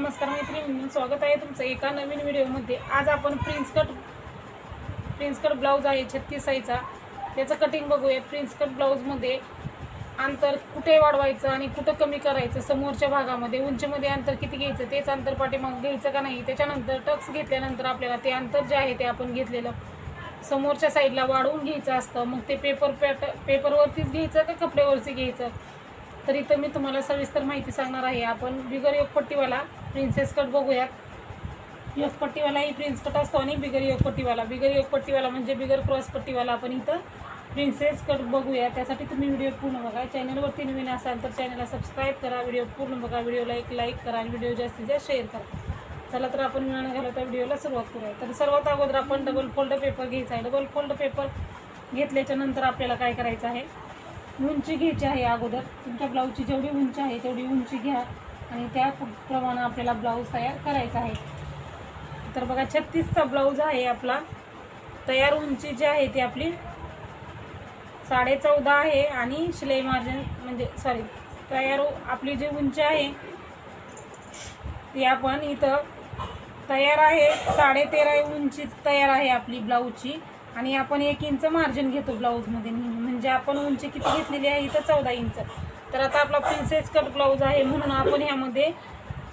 नमस्कार मैत्रिणी, स्वागत आहे तुमचं एका नवीन व्हिडिओमध्ये। आज आपण प्रिन्स कट ब्लाउज आहे 36 साईजचा, त्याचं कटिंग बघूया। प्रिन्स कट ब्लाउजमध्ये अंतर कुठे वाढवायचं आणि कुठं कमी करायचं, समोरच्या भागामध्ये उंचीमध्ये अंतर किती घ्यायचं, तेच अंतर पाठीमाग घ्यायचं का नाही, त्याच्यानंतर टक्स घेतल्यानंतर आपल्याला ते अंतर जे आहे ते आपण घेतलेलं समोरच्या साईडला वाढवून घ्यायचं असतं। मग ते पेपरवरतीच घ्यायचं का कपड्यावरती घ्यायचं, तर इथं मी तुम्हाला सविस्तर माहिती सांगणार आहे। आपण बिगर योगपट्टीवाला प्रिन्सेस कट बघूयात। योगपट्टीवाला ही प्रिन्स कट असतो आणि बिगर योगपट्टीवाला म्हणजे बिगर क्रॉस पट्टीवाला आपण इथं प्रिन्सेस कट बघूया। त्यासाठी तुम्ही व्हिडिओ पूर्ण बघा। चॅनलवरती नवीन असाल तर चॅनलला सबस्क्राईब करा, व्हिडिओ पूर्ण बघा, व्हिडिओला एक लाईक करा आणि व्हिडिओ जास्तीत जास्त शेअर करा। चला तर आपण वेळ न घालवता व्हिडिओला सुरुवात करूया। तर सर्वात अगोदर आपण डबल फोल्ड पेपर घ्यायचा आहे। डबल फोल्ड पेपर घेतल्याच्या नंतर आपल्याला काय करायचं आहे, उंची घ्यायची आहे। अगोदर तुमच्या ब्लाऊजची जेवढी उंची आहे तेवढी उंची घ्या आणि त्याप्रमाणे आपल्याला ब्लाऊज तयार करायचा आहे। तर बघा 36चा ब्लाऊज आहे आपला। तयार उंची जी आहे ती आपली 14.5 आहे आणि शिलाई मार्जिन म्हणजे तयार आपली जी उंची आहे ती आपण इथं तयार आहे 13.5 उंची तयार आहे आपली ब्लाऊजची आणि आपण 1 इंच मार्जिन घेतो ब्लाऊजमध्ये, म्हणजे आपण उंची किती घेतलेली आहे इथं 14 इंच। तर आता आपला प्रिन्सेस कट ब्लाऊज आहे म्हणून आपण ह्यामध्ये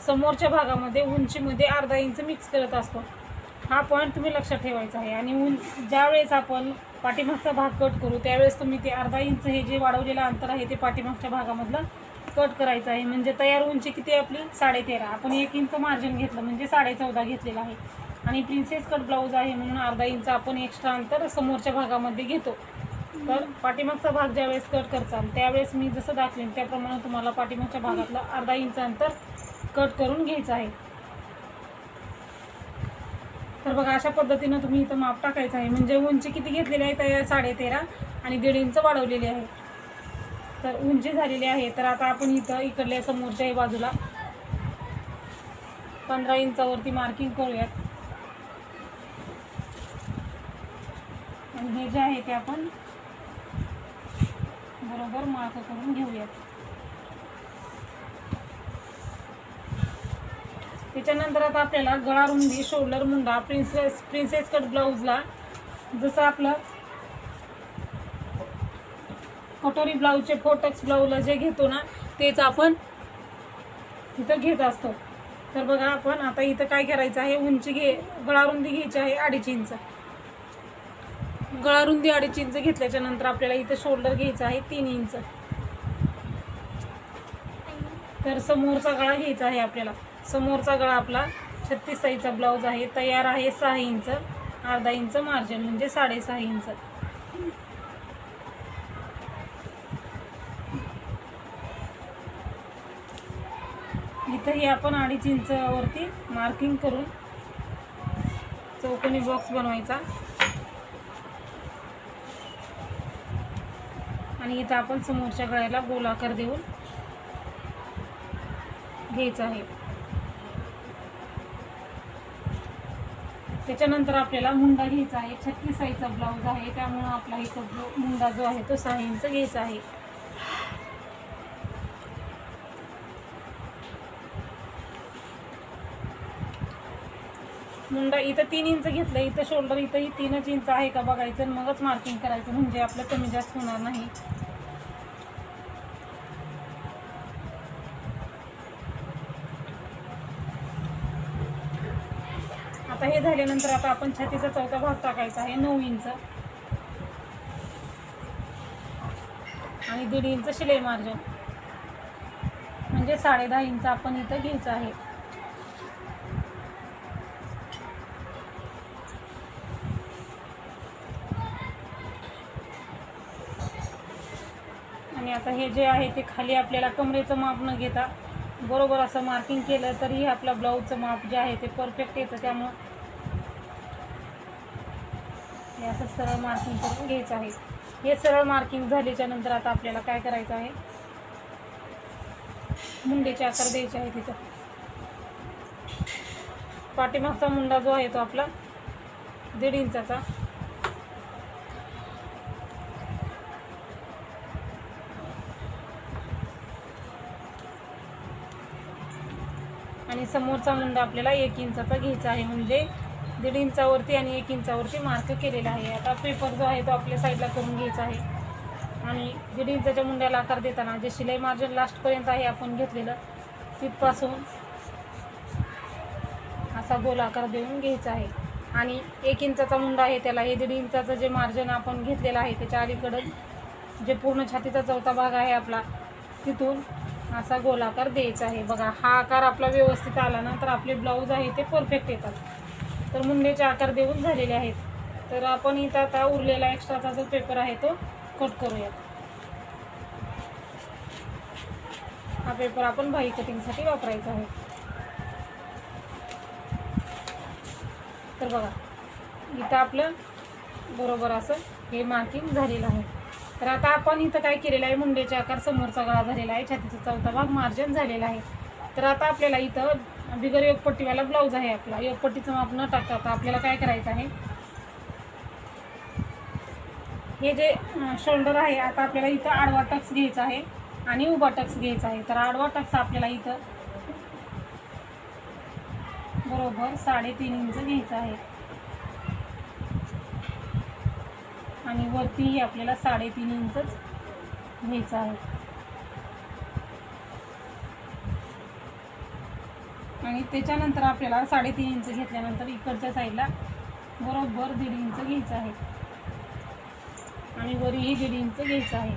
समोरच्या भागामध्ये उंचीमध्ये अर्धा इंच मिक्स करत असतो। हा पॉईंट तुम्ही लक्षात ठेवायचा आहे। आणि ज्यावेळेस आपण पाठीमागचा भाग कट करू त्यावेळेस तुम्ही ते अर्धा इंच हे जे वाढवलेलं अंतर आहे ते पाठीमागच्या भागामधलं कट करायचं आहे। म्हणजे तयार उंची किती आपली 13.5, आपण 1 इंच मार्जिन घेतलं म्हणजे 14.5 घेतलेलं आहे। आणि प्रिन्सेस कट ब्लाऊज आहे म्हणून अर्धा इंच आपण एक्स्ट्रा अंतर समोरच्या भागामध्ये घेतो। तर पाठीमागचा भाग ज्यावेळेस कट करचाल त्यावेळेस मी जसं दाखवेन त्याप्रमाणे तुम्हाला पाठीमागच्या भागातलं अर्धा इंच अंतर कट करून घ्यायचं आहे। तर बघा अशा पद्धतीनं तुम्ही इथं माप टाकायचं आहे। म्हणजे उंची किती घेतलेली आहे तयार 13.5 आणि 1.5 इंच वाढवलेली आहे। तर उंची झालेली आहे। तर आता आपण इथं इकडल्या समोरच्याही बाजूला 15 इंचावरती मार्किंग करूयात आणि हे जे आहे ते आपण बरोबर मार्क करून घेऊयात। त्याच्यानंतर आता आपल्याला गळा रुंदी, शोल्डर मुंडा प्रिन्सेस कट ब्लाऊजला जसं आपलं कटोरी ब्लाऊजचे 4 टक्स ब्लाऊजला जे घेतो ना तेच आपण इथं घेत असतो। तर बघा आपण आता इथं काय करायचं आहे, गळा रुंदी घ्यायची आहे 2.5 इंच। गळा रुंदी 2.5 इंच घेतल्याच्या नंतर आपल्याला इथं शोल्डर घ्यायचं आहे 3 इंच। तर समोरचा गळा घ्यायचा आहे आपल्याला। समोरचा गळा आपला 36 साईजचा ब्लाऊज आहे, तयार आहे 6 इंच, अर्धा इंच मार्जिन म्हणजे 6.5 इंच। इथंही आपण 2.5 इंचावरती मार्किंग करून चौकोनी बॉक्स बनवायचा आणि इथं आपण समोरच्या गळ्याला गोलाकार देऊन घ्यायचं आहे। त्याच्यानंतर आपल्याला मुंडा घ्यायचा आहे। 36 साईजचा ब्लाऊज आहे त्यामुळे आपला इथं मुंडा जो आहे तो 6 इंच घ्यायचा आहे। मुंडा इथं 3 इंच घेतलं, इथं शोल्डर इथंही 3 इंच आहे का बघायचं आणि मगच मार्किंग करायचं, म्हणजे आपलं कमी जास्त होणार नाही। आता हे झाल्यानंतर आता आपण छातीचा चौथा भाग टाकायचा आहे 9 इंच आणि 1.5 इंच शिलाई मार्जिन म्हणजे 10.5 इंच आपण इथं घ्यायचं आहे। आणि आता हे जे आहे ते खाली आपल्याला कमरेचं माप न घेता बरोबर असं मार्किंग केलं तरी आपला ब्लाऊजचं माप जे आहे ते परफेक्ट येतं। त्यामुळं हे असं सरळ मार्किंग करून घ्यायचं आहे। हे सरळ मार्किंग झाल्याच्या नंतर आता आपल्याला काय करायचं आहे, मुंडेचे आकार द्यायचे आहे। तिथं पाठीमागचा मुंडा जो आहे तो आपला 1.5 इंचाचा आणि समोरचा मुंडा आपल्याला 1 इंचाचा घ्यायचा आहे, म्हणजे 1.5 इंचावरती आणि 1 इंचावरती मार्क केलेला आहे. आता पेपर जो आहे तो आपल्या साईडला करून घ्यायचा आहे आणि 1.5 इंचाच्या मुंड्याला आकार देताना जे शिलाई मार्जिन लास्टपर्यंत आहे आपण घेतलेलं तिथपासून असा गोल आकार देऊन घ्यायचा आहे. आणि 1 इंचाचा मुंडा आहे त्याला हे 1.5 इंचाचं जे मार्जिन आपण घेतलेलं आहे त्याच्या अलीकडं जे पूर्ण छातीचा चौथा भाग आहे आपला तिथून असा गोल आकार द्यायचा आहे. बघा हा आकार आपला व्यवस्थित आला ना तर आपले ब्लाऊज आहे ते परफेक्ट येतात. तर मुंड्याचे आकार देऊन झालेले आहेत. तर आपण इथं आता उरलेला एक्स्ट्राचा जो पेपर आहे तो कट करूया. हा पेपर आपण बाही कटिंगसाठी वापरायचा आहे. तर बघा इथं आपलं बरोबर असं हे मार्किंग झालेलं आहे. तर आता आपण इथं काय केलेलं आहे, मुंड्याचे आकार समोरचा गळा झालेला आहे, छातीचा चौथा भाग मार्जिन झालेला आहे. तर आता आपल्याला इथं बिगर योगपट्टीवाला ब्लाऊज आहे आपला, योगपट्टीचं माप न टाकता आता आपल्याला काय करायचं आहे, हे जे शोल्डर आहे आता आपल्याला इथं आडवा टक्स घ्यायचा आहे आणि उभा टक्स घ्यायचा आहे. तर आडवा टक्स आपल्याला इथं बरोबर 3.5 इंच घ्यायचा आहे आणि वरतीही आपल्याला 3.5 इंचच घ्यायचं आहे. आणि त्याच्यानंतर आपल्याला 3.5 इंच घेतल्यानंतर इकडच्या साईडला बरोबर 1.5 इंच घ्यायचं आहे आणि वरही 1.5 इंच घ्यायचं आहे.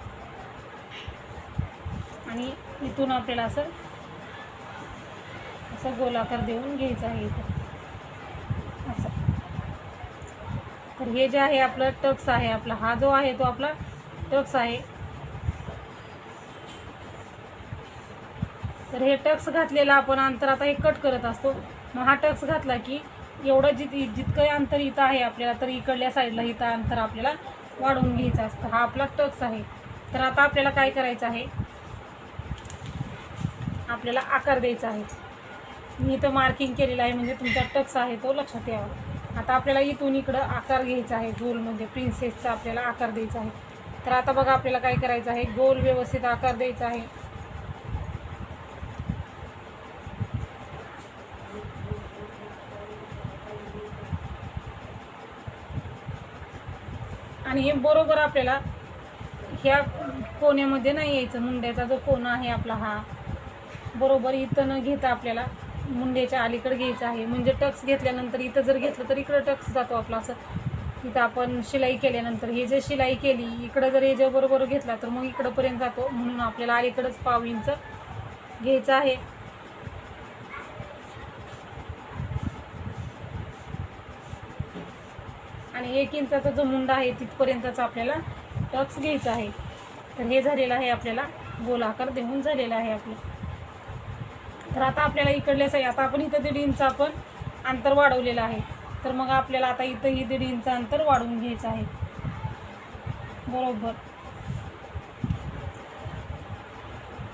आणि इथून आपल्याला असं गोलाकार देऊन घ्यायचं आहे इथं असं. तर हे जे आहे आपलं टक्स आहे, आपला हा जो आहे तो आपला टक्स आहे. तर हे टक्स घातलेला आपण अंतर आता हे कट करत असतो. मग हा टक्स घातला की एवढं जितकं अंतर इथं आहे आपल्याला तर इकडल्या साईडला इथं अंतर आपल्याला वाढवून घ्यायचं असतं. हा आपला टक्स आहे. तर आता आपल्याला काय करायचं आहे, आपल्याला आकार द्यायचा आहे. मी इथं मार्किंग केलेलं आहे म्हणजे तुमचा टक्स आहे तो लक्षात यावा. आता आपल्याला इथून इकडं आकार घ्यायचा आहे, गोलमध्ये प्रिन्सेसचा आपल्याला आकार द्यायचा आहे. तर आता बघा आपल्याला काय करायचं आहे, गोल व्यवस्थित आकार द्यायचा आहे. आणि हे बरोबर आपल्याला ह्या कोण्यामध्ये नाही यायचं. मुंड्याचा जो कोना आहे आपला हा बरोबर इथं न घेता आपल्याला मुंड्याच्या अलीकडे घ्यायचं आहे. म्हणजे टक्स घेतल्यानंतर इथं जर घेतलं तर इकडं टक्स जातो आपला असं. इथं आपण शिलाई केल्यानंतर हे जे शिलाई केली इकडं जर हे जे बरोबर घेतला तर मग इकडंपर्यंत जातो. म्हणून आपल्याला अलीकडंच 1/2 इंच घ्यायचं आहे. आणि 1 इंचाचा जो मुंडा आहे तिथपर्यंतच आपल्याला टक्स घ्यायचा आहे. तर हे झालेलं आहे, आपल्याला गोल आकार देऊन झालेला आहे आपलं. तर आता आपल्याला इकडल्या साईड आता आपण इथं 1.5 इंच आपण अंतर वाढवलेलं आहे. तर मग आपल्याला आता इथंही 1.5 इंच अंतर वाढवून घ्यायचं आहे बरोबर.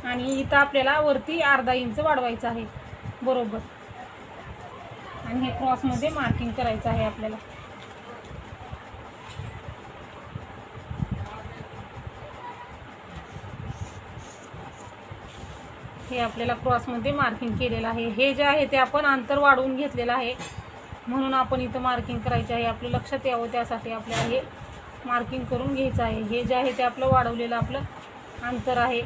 आणि इथं आपल्याला वरती 1/2 इंच वाढवायचं आहे बरोबर. आणि हे क्रॉसमध्ये मार्किंग करायचं आहे आपल्याला. हे आपल्याला क्रॉसमध्ये मार्किंग केलेलं आहे. हे जे आहे ते आपण अंतर वाढवून घेतलेलं आहे म्हणून आपण इथं मार्किंग करायचे आहे. आपलं लक्षात यावं त्यासाठी आपल्याला हे मार्किंग करून घ्यायचं आहे. हे जे आहे ते आपलं वाढवलेलं आपलं अंतर आहे.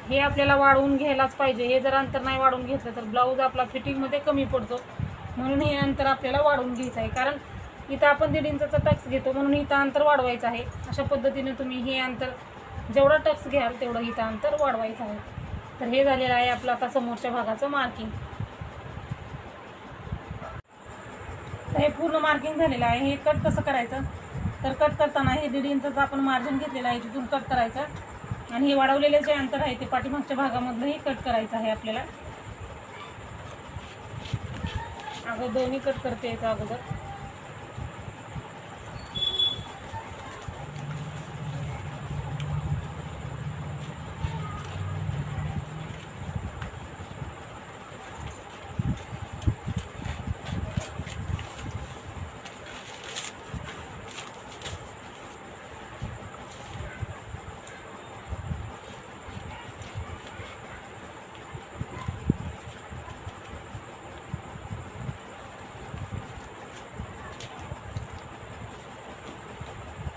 हे आपल्याला वाढवून घ्यायलाच पाहिजे. हे जर अंतर नाही वाढवून घेतलं तर ब्लाऊज आपला फिटिंगमध्ये कमी पडतो. म्हणून हे अंतर आपल्याला वाढवून घ्यायचं आहे. कारण इथं आपण 1.5 इंचाचा टक्स घेतो म्हणून इथं अंतर वाढवायचं आहे. अशा पद्धतीने तुम्ही हे अंतर जेवढा टक्स घ्याल तेवढं इथं अंतर वाढवायचं आहे. तर हे झालेलं आहे आपलं आता समोरच्या भागाचं मार्किंग. तर हे पूर्ण मार्किंग झालेलं आहे. हे कट कसं करायचं, तर कट करताना हे 1.5 इंचाचं आपण मार्जिन घेतलेलं आहे तिथून कट करायचं आणि हे वाढवलेले जे अंतर आहे ते पाठीमागच्या भागामधलंही कट करायचं आहे आपल्याला. अगोदर दोन्ही कट करते याचं अगोदर.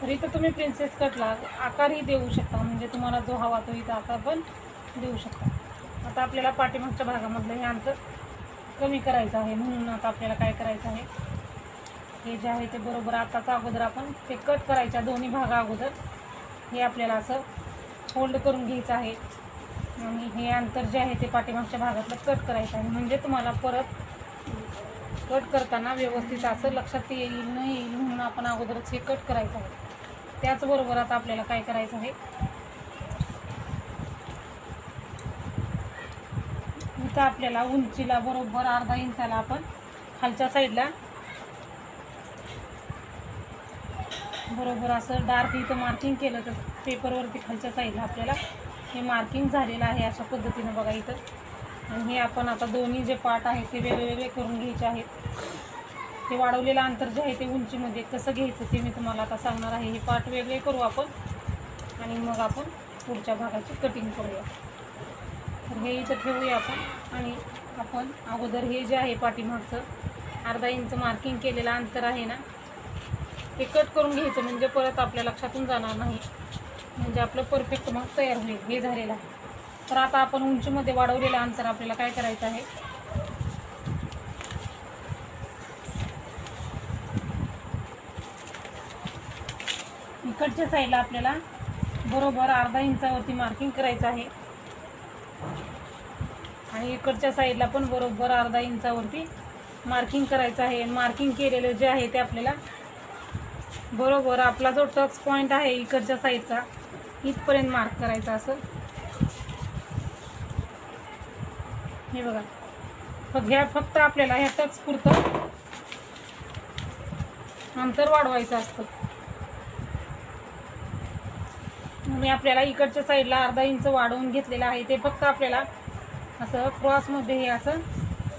तर इथं तुम्ही प्रिन्सेस कटला आकारही देऊ शकता, म्हणजे तुम्हाला जो हवा तो इथं आकार पण देऊ शकता. आता आपल्याला पाठीमागच्या भागामधलं हे अंतर कमी करायचं आहे, म्हणून आता आपल्याला काय करायचं आहे, हे जे आहे ते बरोबर आताच अगोदर आपण ते कट करायच्या दोन्ही भागा अगोदर हे आपल्याला असं फोल्ड करून घ्यायचं आहे आणि हे अंतर जे आहे ते पाठीमागच्या भागातलं कट करायचं आहे, म्हणजे तुम्हाला परत कट करताना व्यवस्थित असं लक्षात येईल न येईल म्हणून आपण अगोदरच हे कट करायचं आहे. त्याचबरोबर आता आपल्याला काय करायचं आहे, इथं आपल्याला उंचीला बरोबर अर्धा इंचाला आपण खालच्या साईडला बरोबर असं डार्क इथं मार्किंग केलं तर पेपरवरती खालच्या साईडला आपल्याला हे मार्किंग झालेलं आहे अशा पद्धतीनं बघा इथं. आणि हे आपण आता दोन्ही जे पार्ट आहेत ते वेगवेगळे करून घ्यायचे आहेत. ते वाढवलेलं अंतर जे आहे ते उंचीमध्ये कसं घ्यायचं ते मी तुम्हाला आता सांगणार आहे. हे पार्ट वेगळे करू आपण आणि मग आपण पुढच्या भागाची कटिंग करूया. तर हे इथं ठेवूया आपण आणि आपण अगोदर हे जे आहे पाठीमागचं अर्धा इंच मार्किंग केलेलं अंतर आहे ना ते कट करून घ्यायचं, म्हणजे परत आपल्या लक्षातून जाणार नाही, म्हणजे आपलं परफेक्ट मग तयार होईल. हे झालेलं आहे. तर आता आपण उंचीमध्ये वाढवलेलं अंतर आपल्याला काय करायचं आहे, इकडच्या साईडला आपल्याला बरोबर अर्धा इंचावरती मार्किंग करायचं आहे आणि इकडच्या साईडला पण बरोबर अर्धा इंचावरती मार्किंग करायचं आहे. मार्किंग केलेलं जे आहे ते आपल्याला बरोबर आपला जो टच पॉईंट आहे इकडच्या साईडचा इथपर्यंत मार्क करायचा असं. हे बघा, फक्त आपल्याला ह्या टच पुरतं अंतर वाढवायचं असतं. मी आपल्याला इकडच्या साईडला अर्धा इंच वाढवून घेतलेलं आहे. ते फक्त आपल्याला असं क्रॉसमध्ये हे असं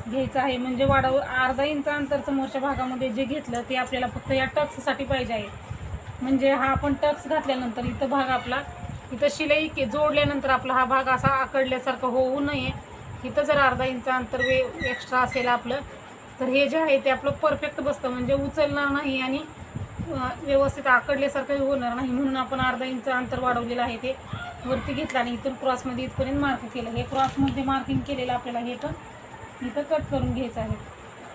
घ्यायचं आहे, म्हणजे अर्धा इंच अंतर समोरच्या भागामध्ये जे घेतलं ते आपल्याला फक्त या टक्ससाठी पाहिजे आहे. म्हणजे हा आपण टक्स घातल्यानंतर इथं भाग आपला इथं शिलाई जोडल्यानंतर आपला हा भाग असा आकडल्यासारखं होऊ नये. इथं जर अर्धा इंच अंतर एक्स्ट्रा असेल आपलं तर हे जे आहे ते आपलं परफेक्ट बसतं, म्हणजे उचलणार नाही आणि व्यवस्थित आकडल्यासारखं होणार नाही. म्हणून आपण अर्धा इंच अंतर वाढवलेलं आहे ते वरती घेतलं आणि इथून क्रॉसमध्ये इथपर्यंत मार्क केलं. हे क्रॉसमध्ये मार्किंग केलेलं आपल्याला हे पण इथं कट करून घ्यायचं आहे.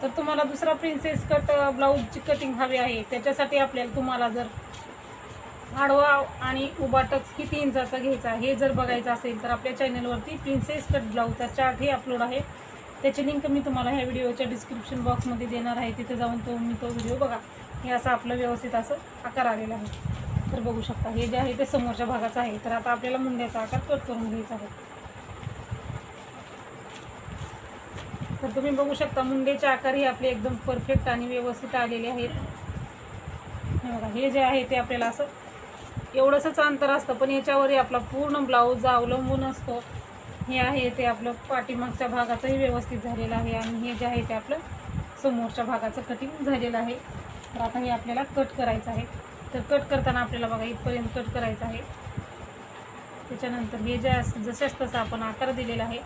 तर तुम्हाला दुसरा प्रिन्सेस कट ब्लाऊजची कटिंग हवी आहे, त्याच्यासाठी आपल्याला तुम्हाला जर आडवा आणि उभा टक्स किती इंचाचा घ्यायचा हे जर बघायचं असेल तर आपल्या चॅनलवरती प्रिन्सेस कट ब्लाऊजचा चार्ट हे अपलोड आहे. त्याची लिंक मी तुम्हाला ह्या व्हिडिओच्या डिस्क्रिप्शन बॉक्समध्ये देणार आहे. तिथे जाऊन तो व्हिडिओ बघा. हे असं आपलं व्यवस्थित असं आकार आलेला आहे. तर बघू शकता हे जे आहे ते समोरच्या भागाचं आहे. तर आता आपल्याला मुंड्याचा आकार कट करून घ्यायचा आहे. तर तुम्ही बघू शकता मुंडेचे आकार हे आपले एकदम परफेक्ट आणि व्यवस्थित आलेले आहेत. हे बघा, हे जे आहे ते आपल्याला असं एवढंसंच अंतर असतं, पण याच्यावरही आपला पूर्ण ब्लाऊज अवलंबून असतो. हे आहे ते आपलं पाठीमागच्या भागाचंही व्यवस्थित झालेलं आहे आणि हे जे आहे ते आपलं समोरच्या भागाचं कटिंग झालेलं आहे. तर आता हे आपल्याला कट करायचं आहे. तर कट करताना आपल्याला बघा इथपर्यंत कट करायचं आहे. त्याच्यानंतर हे जे जसंच तसं आपण आकार दिलेला आहे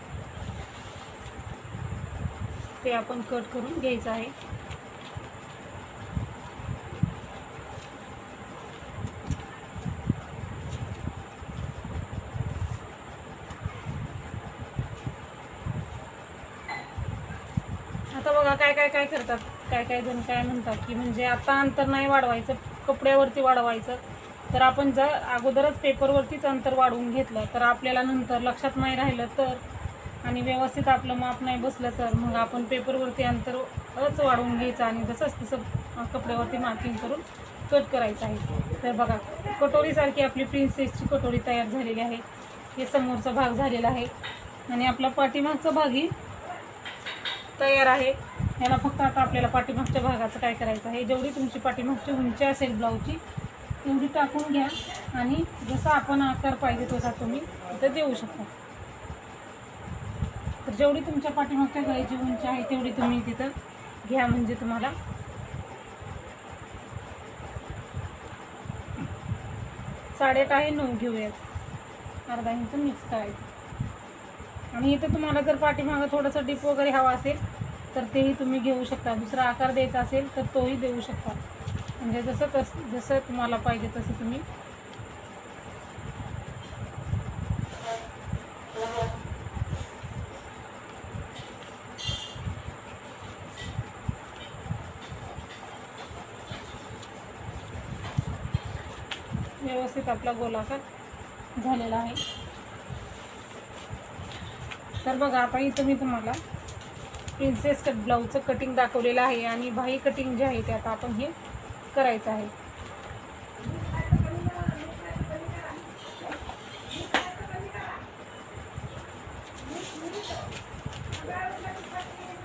ते आपण कट करून घ्यायचं आहे. आता बघा काय करतात, काय जण काय म्हणतात की म्हणजे आता अंतर नाही वाढवायचं, कपड्यावरती वाढवायचं. तर आपण जर अगोदरच पेपरवरतीच अंतर वाढवून घेतलं तर आपल्याला नंतर लक्षात नाही राहिलं तर आणि व्यवस्थित आपलं माप नाही बसलं तर मग आपण पेपरवरती अंतरच वाढवून घ्यायचं आणि जसंच तसं कपड्यावरती मार्किंग करून कट करायचं आहे. तर बघा कटोरीसारखी आपली प्रिन्सेसची कटोरी तयार झालेली आहे. हे समोरचा भाग झालेला आहे आणि आपला पाठीमागचा भागही तयार आहे. याला फक्त आता आपल्याला पाठीमागच्या भागाचं काय करायचं आहे, जेवढी तुमची पाठीमागची उंची असेल ब्लाऊजची तेवढी टाकून घ्या आणि जसा आपण आकार पाहिजे तसा तुम्ही इथं देऊ शकता. तर जेवढी तुमच्या पाठीमागच्या गळ्याची उंची आहे तेवढी तुम्ही तिथं घ्या, म्हणजे तुम्हाला 8.5 आहे 9 घेऊयात, अर्धा इंच मिक्स करायचं. आणि इथं तुम्हाला जर पाठीमागं थोडंसं डिप वगैरे हवा असेल तर तेही तुम्ही घेऊ शकता. दुसरा आकार द्यायचा असेल तर तोही देऊ शकता. म्हणजे जसं तुम्हाला पाहिजे तसं तुम्ही व्यवस्थित आपला गोलाकार झालेला आहे. तर बघा आता इथं मी तुम्हाला प्रिन्सेस कट ब्लाऊजचं कटिंग दाखवलेलं आहे आणि बाही कटिंग जे आहे ते आता आपण हे करायचं आहे.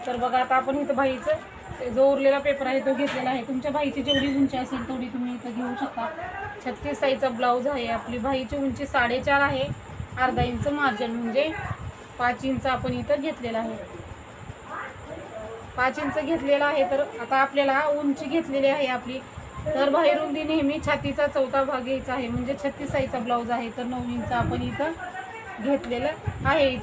तर बघा आता आपण इथं बाहीचं जो उरलेला पेपर आहे तो घेतलेला आहे. तुमच्या बाहीची जेवढी उंची असेल तेवढी तुम्ही इथं घेऊ शकता. 36 साईजचा ब्लाऊज आहे. आपली बाहीची उंची 4.5 आहे. अर्धा इंच मार्जिन म्हणजे 5 इंच आपण इथं घेतलेला आहे. 5 इंच घेतलेला आहे. तर आता आपल्याला उंची घेतलेली आहे आपली. तर बाही रुंदी नेहमी छातीचा 4था भाग घ्यायचा आहे. म्हणजे 36 साईजचा ब्लाऊज आहे तर 9 इंच आपण इथं घेतलेलं आहे.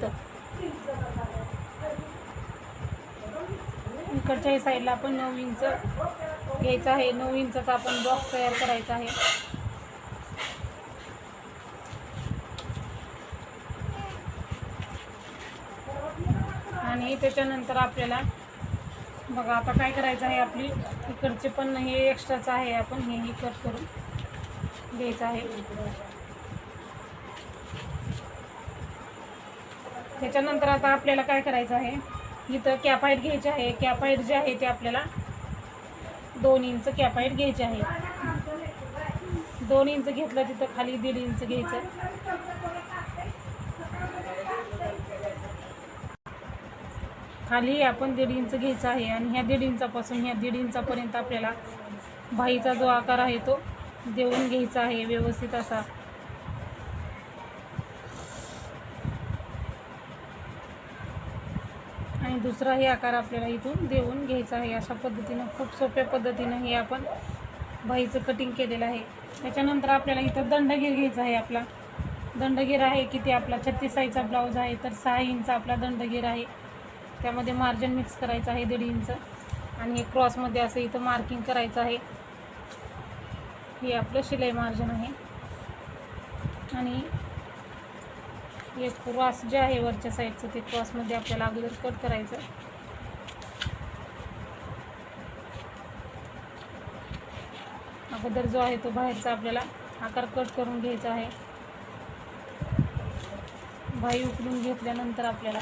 इकडच्या साईडला आपण 9 इंच घ्यायचं आहे. 9 इंचाचा आपण बॉक्स तयार करायचा आहे. आणि त्याच्यानंतर आपल्याला बघा आता काय करायचं आहे. आपली इकडचे पण हे एक्स्ट्राचं आहे. आपण हेही कट करून घ्यायचं आहे. त्याच्यानंतर आता आपल्याला काय करायचं आहे. इथं कॅप हाईट घ्यायची आहे. कॅप हाईट जे आहे ते आपल्याला 2 इंच कॅप हाईट घ्यायची आहे. 2 इंच घेतलं तिथं खाली 1.5 इंच घ्यायचं. खाली आपण 1.5 इंच घ्यायचा आहे आणि ह्या 1.5 इंचापासून ह्या 1.5 इंचापर्यंत आपल्याला बाहीचा जो आकार आहे तो देऊन घ्यायचा आहे व्यवस्थित असा. आणि दुसराही आकार आपल्याला इथून देऊन घ्यायचा आहे. अशा पद्धतीनं खूप सोप्या पद्धतीनं हे आपण बाहीचं कटिंग केलेलं आहे. त्याच्यानंतर आपल्याला इथं दंडगीर घ्यायचा आहे. आपला दंडगीर आहे किती आपला 36 साईजचा ब्लाऊज आहे तर 6 इंच आपला दंडगीर आहे. त्यामध्ये मार्जिन मिक्स करायचं आहे 1.5 इंच आणि हे क्रॉसमध्ये असं इथं मार्किंग करायचं आहे. हे आपलं शिलाई मार्जिन आहे. आणि हे क्रॉस जे आहे वरच्या साईडचं ते क्रॉसमध्ये आपल्याला अगोदर कट करायचं. अगोदर जो आहे तो बाहेरचा आपल्याला आकार कट करून घ्यायचा आहे. बाही उकळून घेतल्यानंतर आपल्याला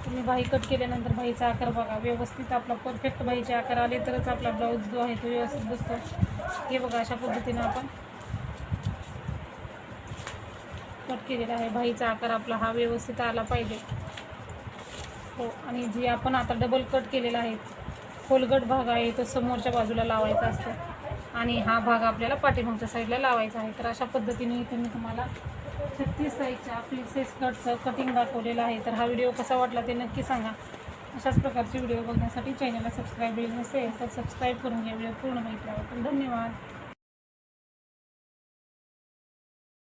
तुम्ही बाही कट केल्यानंतर बाहीचा आकार बघा व्यवस्थित आपला परफेक्ट बाहीचे आकार आले तरच आपला ब्लाऊज जो आहे तो व्यवस्थित बसतो. हे बघा अशा पद्धतीनं आपण कट केलेला आहे. बाहीचा आकार आपला हा व्यवस्थित आला पाहिजे. हो आणि जे आपण आता डबल कट केलेला आहे खोलगट भाग आहे तो समोरच्या बाजूला लावायचा असतो आणि हा भाग आपल्याला पाठीमागच्या साईडला लावायचा आहे. तर अशा पद्धतीने इथे मी तुम्हाला 36 साईजच्या प्रिन्सेस कटचं कटिंग दाखवलेलं आहे. तर हा व्हिडिओ कसा वाटला ते नक्की सांगा. अशाच प्रकारचे व्हिडिओ बघण्यासाठी चॅनलला सबस्क्राईब नसेल तर सबस्क्राईब करून घ्या. व्हिडिओ पूर्ण बघितल्याबद्दल धन्यवाद.